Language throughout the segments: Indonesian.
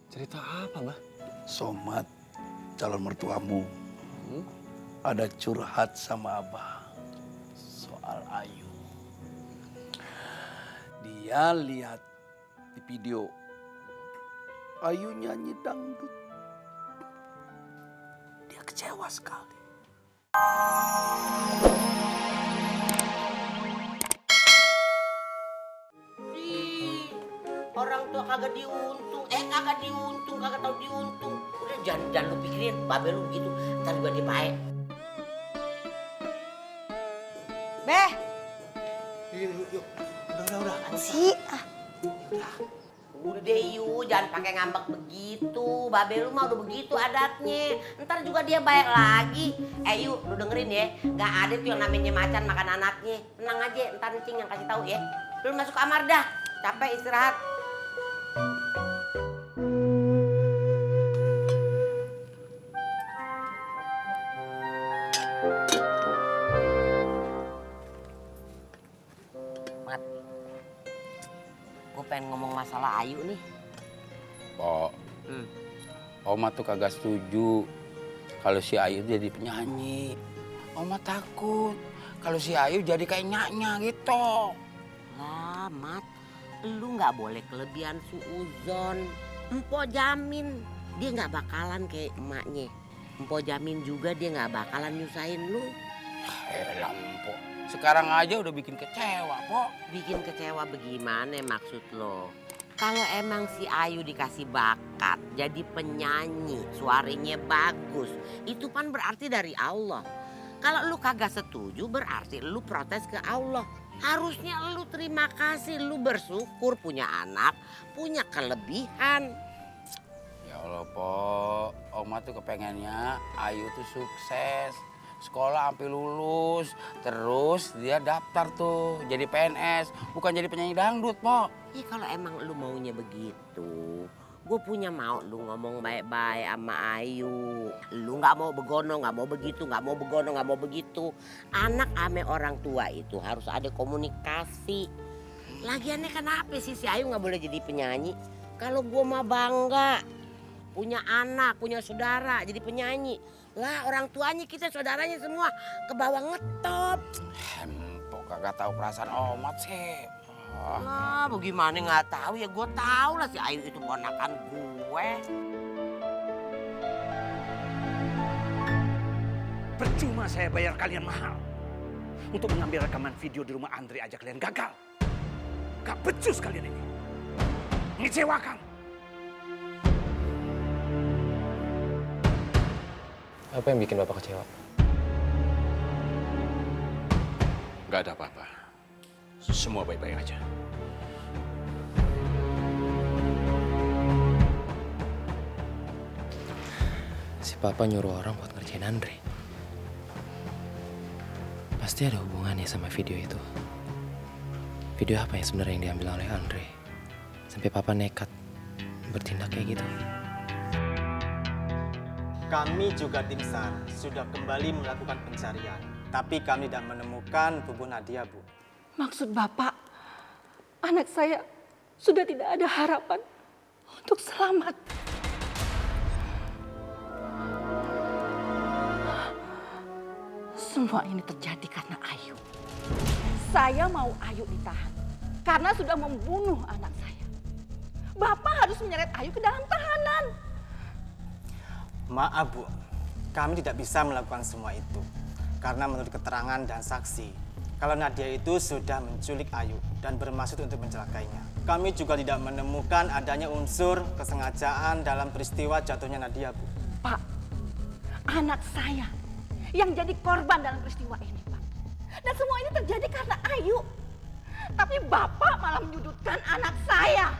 Cerita apa, Mbah? Somad, calon mertuamu, ada curhat sama Abah soal Ayu. Dia lihat di video Ayu nyanyi dangdut. Dia kecewa sekali. Ih, orang tua kagak diuntung, kagak tahu diuntung. Udah jangan lu pikirin, babe lu begitu, ntar juga dia baik. Beh, Yuk. Udah. sih. Udah deh Yu, jangan pakai ngambek begitu. Babe lu mah udah begitu adatnya. Ntar juga dia baik lagi. Yu, lu dengerin ya, nggak ada tuh yang namanya macan makan anaknya. Tenang aja, ntar Ncing yang kasih tahu ya. Lu masuk kamar dah, capek istirahat. Mat, gue pengen ngomong masalah Ayu nih. Pok, Oma tuh kagak setuju kalau si Ayu jadi penyanyi. Oma takut kalau si Ayu jadi kayak Nyaknya gitu. Lah, Mat, lu nggak boleh kelebihan suuzon. Empo jamin dia nggak bakalan kayak emaknya. Empo jamin juga dia nggak bakalan nyusahin lu. Elah, Pok. Sekarang aja udah bikin kecewa, Pok. Bikin kecewa bagaimana maksud lo? Kalau emang si Ayu dikasih bakat jadi penyanyi, suaranya bagus, itu kan berarti dari Allah. Kalau lu kagak setuju berarti lu protes ke Allah. Harusnya lu terima kasih, lu bersyukur punya anak, punya kelebihan. Ya Allah, Pok. Oma tuh kepengennya Ayu tuh sukses. Sekolah sampai lulus, terus dia daftar tuh jadi PNS, bukan jadi penyanyi dangdut, Pok. Ih, kalau emang lu maunya begitu, gue punya mau lu ngomong baik-baik sama Ayu. Lu nggak mau begono, nggak mau begitu, nggak mau begono, nggak mau begitu. Anak ame orang tua itu harus ada komunikasi. Lagiannya kenapa sih si Ayu nggak boleh jadi penyanyi? Kalau gue mah bangga punya anak, punya saudara jadi penyanyi. Lah orang tuanya kita saudaranya semua ke bawah ngetop. Pok kagak tahu perasaan Omat sih. Lah bagaimana nggak tahu ya, gue tahu lah si Ayu itu ponakan gue. Percuma saya bayar kalian mahal. Untuk mengambil rekaman video di rumah Andre aja kalian gagal. Gak becus kalian ini. Mengecewakan. Apa yang bikin Bapak kecewa? Gak ada apa-apa. Semua baik-baik aja. Si Papa nyuruh orang buat ngerjain Andre. Pasti ada hubungannya sama video itu. Video apa yang sebenarnya yang diambil oleh Andre? Sampai Papa nekat bertindak kayak gitu. Kami juga tim SAR sudah kembali melakukan pencarian. Tapi kami tidak menemukan tubuh Nadia, Bu. Maksud Bapak, anak saya sudah tidak ada harapan untuk selamat. Semua ini terjadi karena Ayu. Saya mau Ayu ditahan karena sudah membunuh anak saya. Bapak harus menyeret Ayu ke dalam tahanan. Maaf, Bu. Kami tidak bisa melakukan semua itu. Karena menurut keterangan dan saksi, kalau Nadia itu sudah menculik Ayu dan bermaksud untuk mencelakainya. Kami juga tidak menemukan adanya unsur kesengajaan dalam peristiwa jatuhnya Nadia, Bu. Pak, anak saya yang jadi korban dalam peristiwa ini, Pak. Dan semua ini terjadi karena Ayu. Tapi Bapak malah menyudutkan anak saya.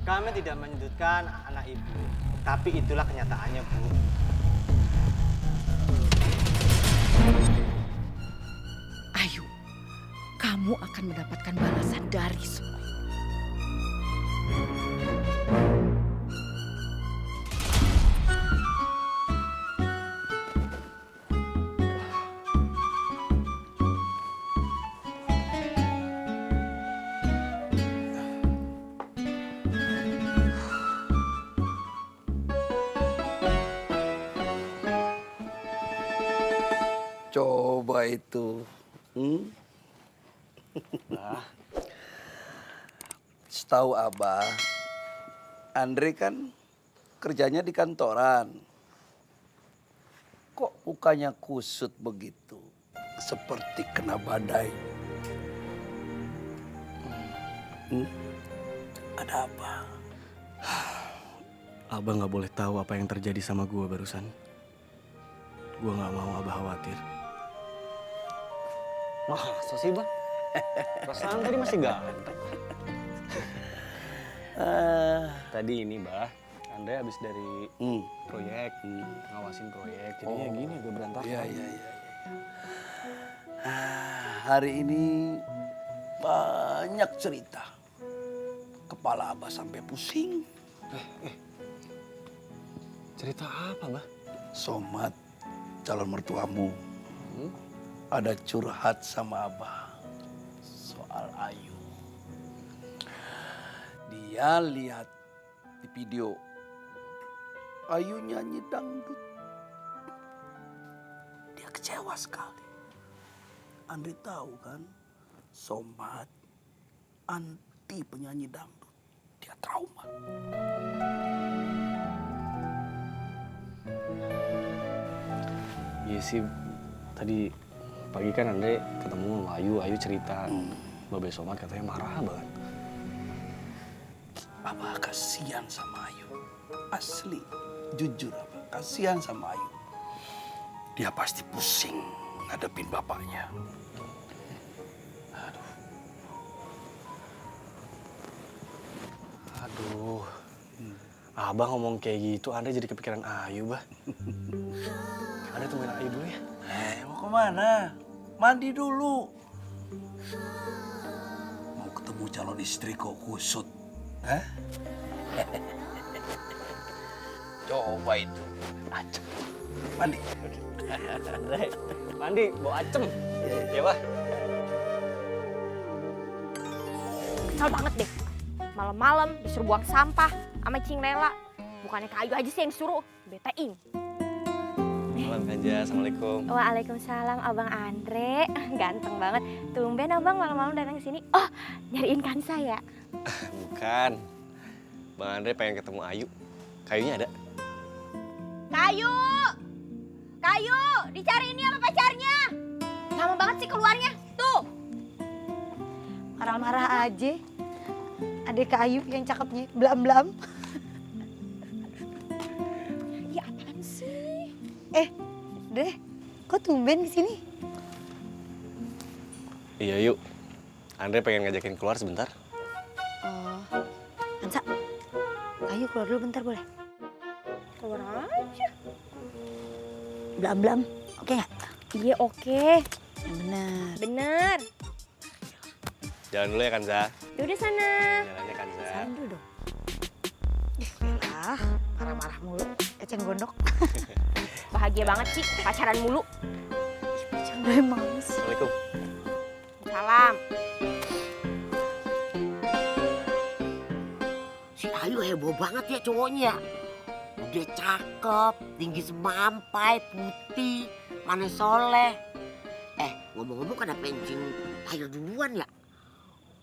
Kami tidak menyudutkan anak Ibu, tapi itulah kenyataannya, Bu. Ayu, kamu akan mendapatkan balasan dari semua. Coba itu. Setahu Abah, Andre kan kerjanya di kantoran. Kok mukanya kusut begitu? Seperti kena badai. Ada apa? Abah nggak boleh tahu apa yang terjadi sama gue barusan. Gue nggak mau Abah khawatir. Masa sih, Bang? Perasaan tadi masih ganteng. Tadi ini, Bah. Andre habis dari proyek, ngawasin proyek. Jadinya gini, gue berantakan. Iya. Hari ini banyak cerita. Kepala Abah sampai pusing. Cerita apa, Bah? Somad, calon mertuamu, ada curhat sama Abah soal Ayu. Dia lihat di video Ayu nyanyi dangdut. Dia kecewa sekali. Andre tahu kan, Somad anti penyanyi dangdut. Dia trauma. Iya sih, tadi pagi kan Andre ketemu sama Ayu cerita. Babe Somad katanya marah banget. Abah kasihan sama Ayu. Asli, jujur Abah kasihan sama Ayu. Dia pasti pusing ngadepin bapaknya. Aduh, Abah ngomong kayak gitu, Andre jadi kepikiran Ayu, Bah. Andre tungguin Ayu dulu ya. Mau kemana? Mandi dulu. Mau ketemu calon istri kok kusut. Hah? Coba itu. Acem. Mandi. Andre, mandi, bawa acem. Ya, Bah. Kesel banget deh. Malam-malam disuruh buang sampah sama Cing Lela. Bukannya ke Ayu aja sih yang disuruh. Betein. Malam Kanja, Assalamualaikum. Waalaikumsalam, Abang Andre. Ganteng banget. Tumben Abang malam-malam datang ke sini. Oh, nyariin Kansa ya? Bukan. Bang Andre pengen ketemu Ayu. Kayunya ada. Kayu! Kayu! Dicari ini sama pacarnya. Lama banget sih keluarnya. Tuh. Marah-marah aja. Adik Kak Ayu yang cakepnya, belam-belam. Ya apaan sih? Deh, kok tumben di sini? Iya, yuk. Andre pengen ngajakin keluar sebentar. Oh, Kansa, Ayu keluar dulu bentar boleh? Keluar aja. Belam-belam, oke nggak? Iya oke. Yang benar. Bener. Jalan dulu ya, Kanza. Yaudah sana. Jalannya, Kanza. Salam dulu dong. Yalah, marah-marah mulu. Eceng gondok. Bahagia banget sih pacaran mulu. Gue males. Assalamualaikum. Salam. Si Ayu heboh banget ya cowoknya. Udah cakep, tinggi semampai, putih, manis soleh. Ngomong-ngomong kenapa Encing Ayu duluan ya?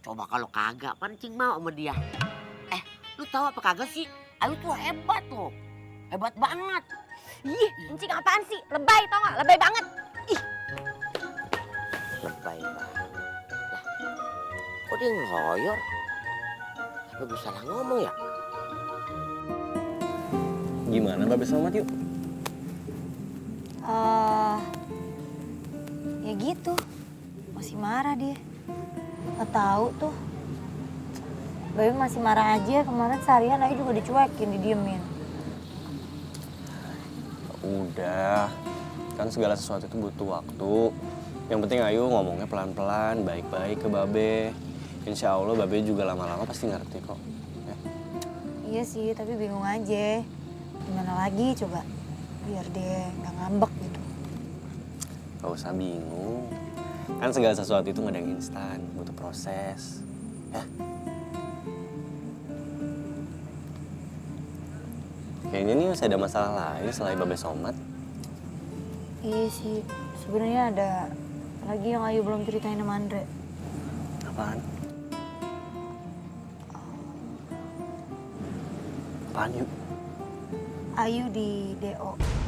Coba kalau kagak, pancing mau sama dia. Lu tahu apa kagak sih? Ayu tuh hebat loh. Hebat banget. Ih, Encing apaan sih? Lebay tau gak? Lebay banget. Ih. Lebay banget. Lah, kok dia ngeloyor? Apa gue salah ngomong ya? Gimana Babe Somad yuk? Ya gitu. Masih marah dia. Nggak tahu tuh. Babe masih marah aja. Kemarin seharian Ayu juga dicuekin, didiemin. Udah, kan segala sesuatu itu butuh waktu. Yang penting Ayu ngomongnya pelan-pelan, baik-baik ke Babe. Insya Allah Babe juga lama-lama pasti ngerti kok. Ya. Iya sih, tapi bingung aja. Gimana lagi coba? Biar dia nggak ngambek gitu. Gak usah bingung. Kan segala sesuatu itu nggak ada yang instan, butuh proses. Ya. Kayaknya nih masih ada masalah lain selain Babe Somad. Iya sih, sebenarnya ada lagi yang Ayu belum ceritain sama Andre. Apaan? Apaan, Yu? Ayu di DO.